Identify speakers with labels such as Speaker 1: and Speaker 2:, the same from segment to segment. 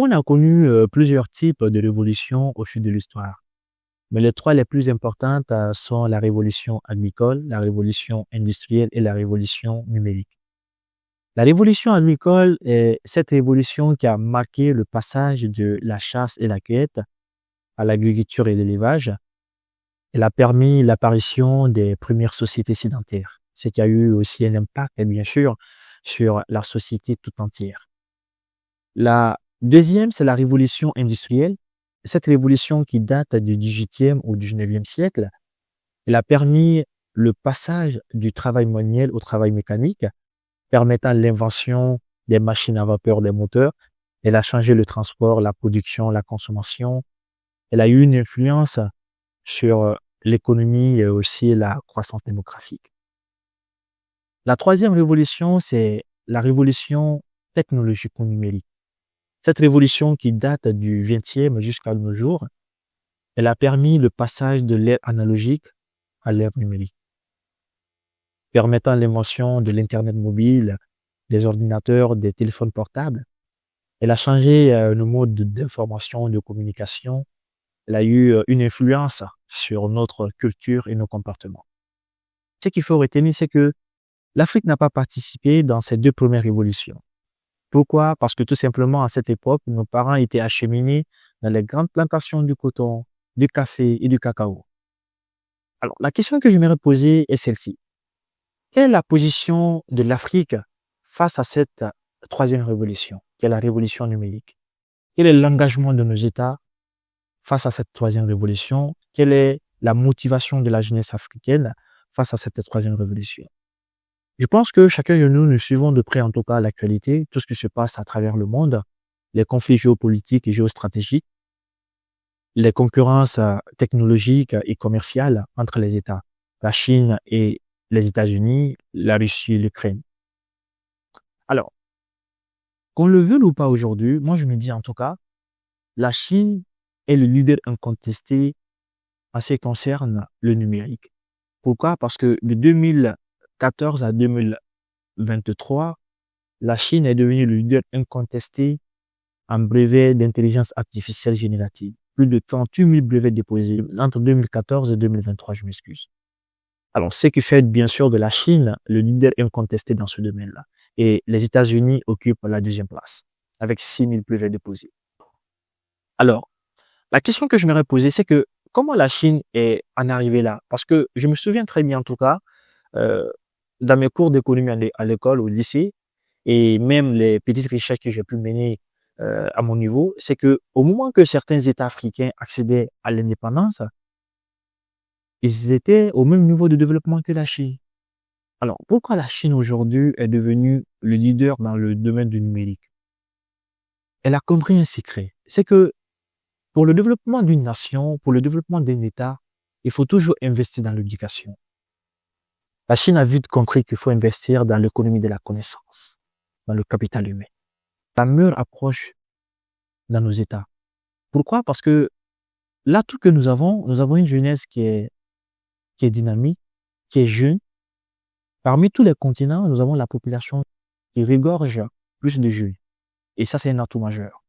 Speaker 1: monde a connu plusieurs types de révolutions au fil de l'histoire. Mais les trois les plus importantes sont la révolution agricole, la révolution industrielle et la révolution numérique. La révolution agricole est cette révolution qui a marqué le passage de la chasse et la cueille à l'agriculture et l'élevage. Elle a permis l'apparition des premières sociétés sédentaires, ce qui a eu aussi un impact, bien sûr, sur la société tout entière. La deuxième, c'est la révolution industrielle. Cette révolution qui date du 18e ou 19e siècle, elle a permis le passage du travail manuel au travail mécanique, permettant l'invention des machines à vapeur, des moteurs. Elle a changé le transport, la production, la consommation. Elle a eu une influence sur l'économie et aussi la croissance démographique. La troisième révolution, c'est la révolution technologico-numérique. Cette révolution qui date du 20e jusqu'à nos jours, elle a permis le passage de l'ère analogique à l'ère numérique, permettant l'invention de l'Internet mobile, des ordinateurs, des téléphones portables. Elle a changé nos modes d'information, de communication. Elle a eu une influence sur notre culture et nos comportements. Ce qu'il faut retenir, c'est que l'Afrique n'a pas participé dans ces deux premières révolutions. Pourquoi? Parce que tout simplement, à cette époque, nos parents étaient acheminés dans les grandes plantations du coton, du café et du cacao. Alors, la question que je m'aimerais poser est celle-ci. Quelle est la position de l'Afrique face à cette troisième révolution, qui est la révolution numérique? Quel est l'engagement de nos États face à cette troisième révolution? Quelle est la motivation de la jeunesse africaine face à cette troisième révolution? Je pense que chacun de nous suivons de près en tout cas l'actualité, tout ce qui se passe à travers le monde, les conflits géopolitiques et géostratégiques, les concurrences technologiques et commerciales entre les États, la Chine et les États-Unis, la Russie et l'Ukraine. Alors, qu'on le veuille ou pas aujourd'hui, moi je me dis en tout cas, la Chine est le leader incontesté en ce qui concerne le numérique. Pourquoi? Parce que de 2014 à 2023, la Chine est devenue le leader incontesté en brevet d'intelligence artificielle générative. Plus de 38 000 brevets déposés entre 2014 et 2023, je m'excuse. Alors, ce qui fait bien sûr de la Chine le leader incontesté dans ce domaine-là. Et les États-Unis occupent la deuxième place, avec 6 000 brevets déposés. Alors, la question que je m'aurais posée, c'est que comment la Chine est en arrivée là? Parce que je me souviens très bien en tout cas, dans mes cours d'économie à l'école, au lycée, et même les petites recherches que j'ai pu mener à mon niveau, c'est que au moment que certains États africains accédaient à l'indépendance, ils étaient au même niveau de développement que la Chine. Alors, pourquoi la Chine aujourd'hui est devenue le leader dans le domaine du numérique? Elle a compris un secret. C'est que pour le développement d'une nation, pour le développement d'un État, il faut toujours investir dans l'éducation. La Chine a vite compris qu'il faut investir dans l'économie de la connaissance, dans le capital humain. La meilleure approche dans nos États. Pourquoi? Parce que l'atout que nous avons une jeunesse qui est dynamique, qui est jeune. Parmi tous les continents, nous avons la population qui regorge plus de jeunes. Et ça, c'est un atout majeur.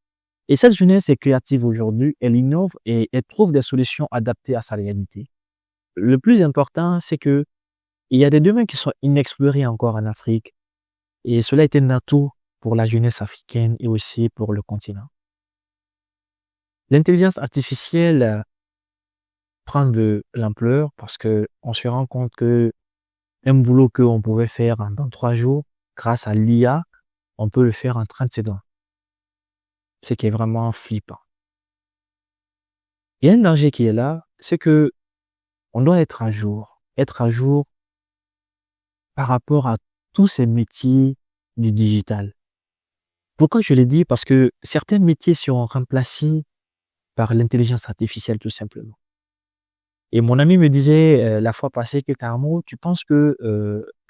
Speaker 1: Et cette jeunesse est créative aujourd'hui, elle innove et elle trouve des solutions adaptées à sa réalité. Le plus important, c'est que il y a des domaines qui sont inexplorés encore en Afrique. Et cela est un atout pour la jeunesse africaine et aussi pour le continent. L'intelligence artificielle prend de l'ampleur parce que on se rend compte que un boulot qu'on pouvait faire dans 3 jours, grâce à l'IA, on peut le faire en 30 secondes. Ce qui est vraiment flippant. Il y a un danger qui est là, c'est que on doit être à jour par rapport à tous ces métiers du digital. Pourquoi je l'ai dit? Parce que certains métiers seront remplacés par l'intelligence artificielle tout simplement. Et mon ami me disait la fois passée que carrément, tu penses que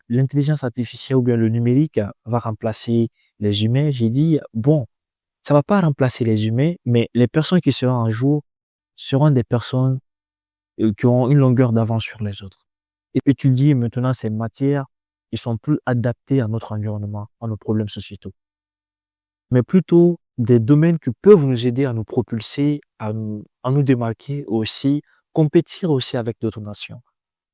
Speaker 1: l'intelligence artificielle ou bien le numérique va remplacer les humains? J'ai dit, bon, ça va pas remplacer les humains, mais les personnes qui seront en jour seront des personnes qui auront une longueur d'avance sur les autres. Et étudier maintenant ces matières qui sont plus adaptées à notre environnement, à nos problèmes sociétaux. Mais plutôt des domaines qui peuvent nous aider à nous propulser, à nous démarquer aussi, compétir aussi avec d'autres nations.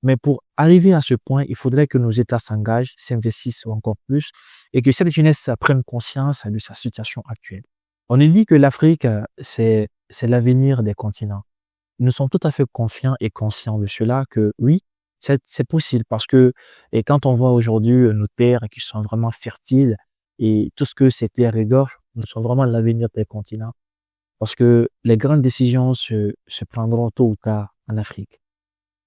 Speaker 1: Mais pour arriver à ce point, il faudrait que nos États s'engagent, s'investissent encore plus et que cette jeunesse prenne conscience de sa situation actuelle. On nous dit que l'Afrique, c'est l'avenir des continents. Nous sommes tout à fait confiants et conscients de cela que oui, c'est possible parce que et quand on voit aujourd'hui nos terres qui sont vraiment fertiles et tout ce que ces terres regorgent, nous sommes vraiment l'avenir des continents parce que les grandes décisions se prendront tôt ou tard en Afrique.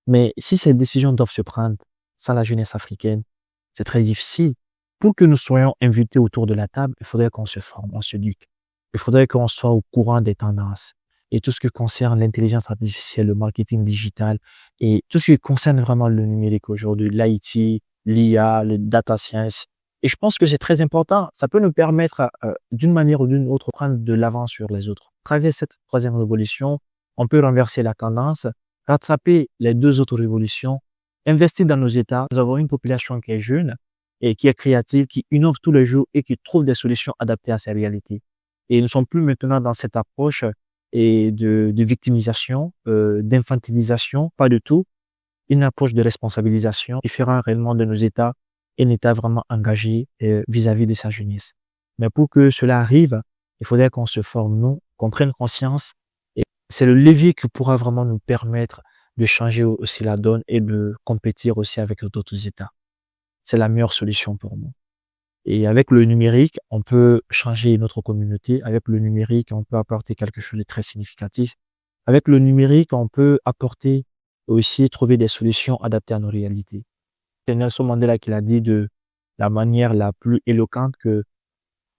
Speaker 1: Mais si ces décisions doivent se prendre sans la jeunesse africaine, c'est très difficile. Pour que nous soyons invités autour de la table, il faudrait qu'on se forme, on s'éduque. Il faudrait qu'on soit au courant des tendances et tout ce qui concerne l'intelligence artificielle, le marketing digital et tout ce qui concerne vraiment le numérique aujourd'hui, l'IT, l'IA, le data science. Et je pense que c'est très important. Ça peut nous permettre, d'une manière ou d'une autre, de prendre de l'avance sur les autres. À travers cette troisième révolution, on peut renverser la tendance, rattraper les deux autres révolutions, investir dans nos États. Nous avons une population qui est jeune et qui est créative, qui innove tous les jours et qui trouve des solutions adaptées à ces réalités. Et nous ne sommes plus maintenant dans cette approche et de victimisation, d'infantilisation, pas du tout. Une approche de responsabilisation qui fera réellement de nos États un État vraiment engagé vis-à-vis de sa jeunesse. Mais pour que cela arrive, il faudrait qu'on se forme, nous, qu'on prenne conscience. Et c'est le levier qui pourra vraiment nous permettre de changer aussi la donne et de compétir aussi avec d'autres États. C'est la meilleure solution pour nous. Et avec le numérique, on peut changer notre communauté. Avec le numérique, on peut apporter quelque chose de très significatif. Avec le numérique, on peut apporter aussi trouver des solutions adaptées à nos réalités. C'est Nelson Mandela qui l'a dit de la manière la plus éloquente que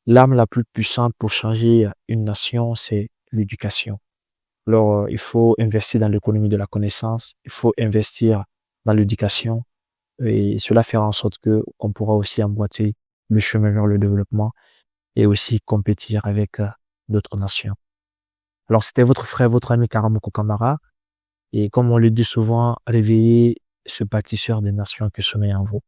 Speaker 1: l'arme la plus puissante pour changer une nation, c'est l'éducation. Alors, il faut investir dans l'économie de la connaissance, il faut investir dans l'éducation et cela fera en sorte que qu'on pourra aussi emboîter le chemin vers le développement et aussi compétir avec d'autres nations. Alors, c'était votre frère, votre ami Karamoko Kamara. Et comme on le dit souvent, réveillez ce bâtisseur des nations que sommeille en vous.